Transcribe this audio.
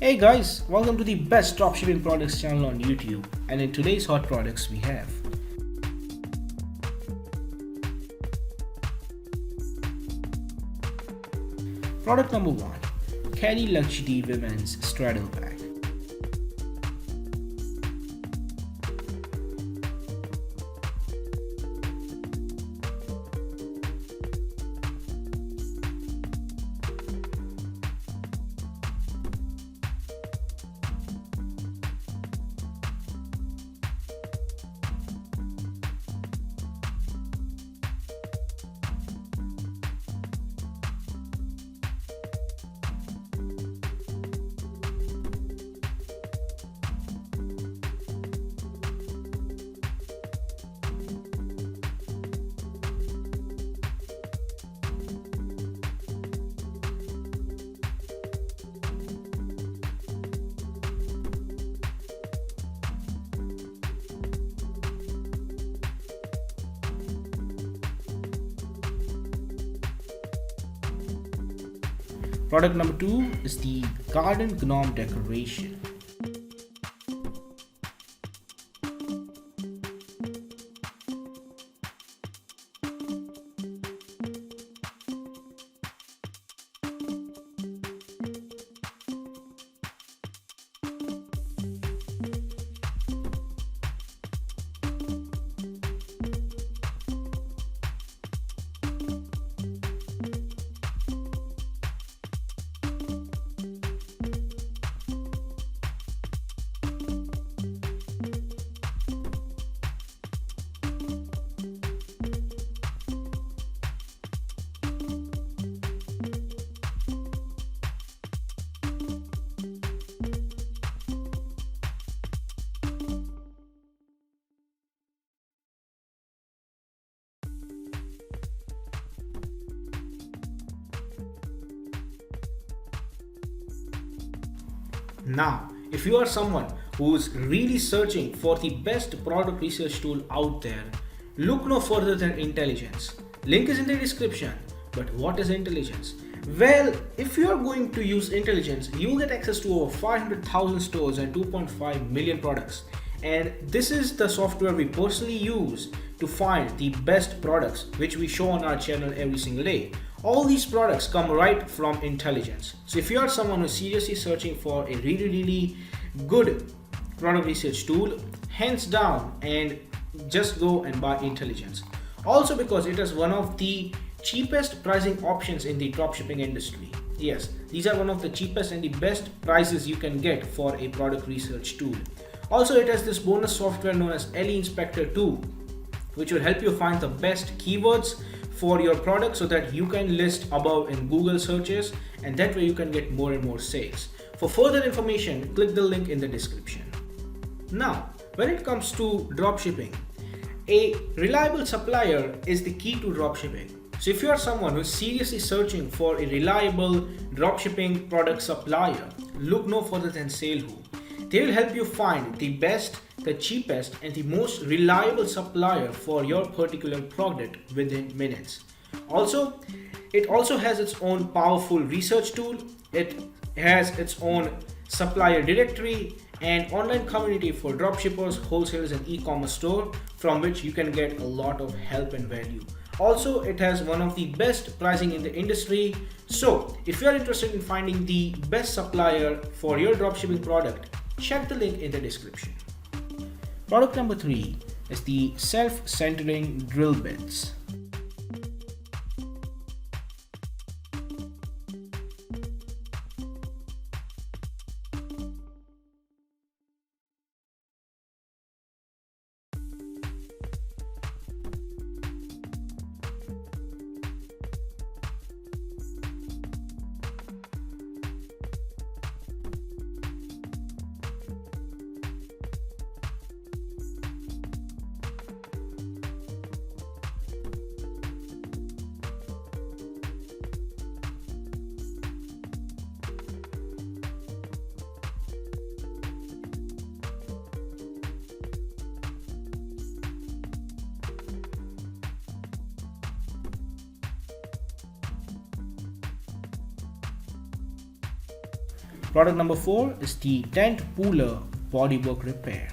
Hey guys, welcome to the best dropshipping products channel on YouTube, and in today's hot products we have product number 1, CARRYLUXY Women's Straddle Bag. Product number 2 is the garden gnome decoration. Now, if you are someone who's really searching for the best product research tool out there, look no further than Intelligence. Link is in the description. But what is Intelligence? Well, if you are going to use Intelligence, you'll get access to over 500,000 stores and 2.5 million products. And this is the software we personally use to find the best products which we show on our channel every single day. All these products come right from Intelligence. So if you are someone who's seriously searching for a really good product research tool, hands down and just go and buy Intelligence. Also because it is one of the cheapest pricing options in the dropshipping industry. Yes, these are one of the cheapest and the best prices you can get for a product research tool. Also, it has this bonus software known as LE Inspector 2, which will help you find the best keywords for your product so that you can list above in Google searches, and that way you can get more and more sales. For further information, click the link in the description. Now, when it comes to dropshipping, a reliable supplier is the key to dropshipping. So if you are someone who is seriously searching for a reliable dropshipping product supplier, look no further than SaleWho. They will help you find the best, the cheapest and the most reliable supplier for your particular product within minutes. Also, it also has its own powerful research tool. It has its own supplier directory and online community for dropshippers, wholesalers and e-commerce store from which you can get a lot of help and value. Also, it has one of the best pricing in the industry. So if you are interested in finding the best supplier for your dropshipping product, check the link in the description. Product number 3 is the self-centering drill bits. Product number 4 is the DENT Pooler Bodywork Repair.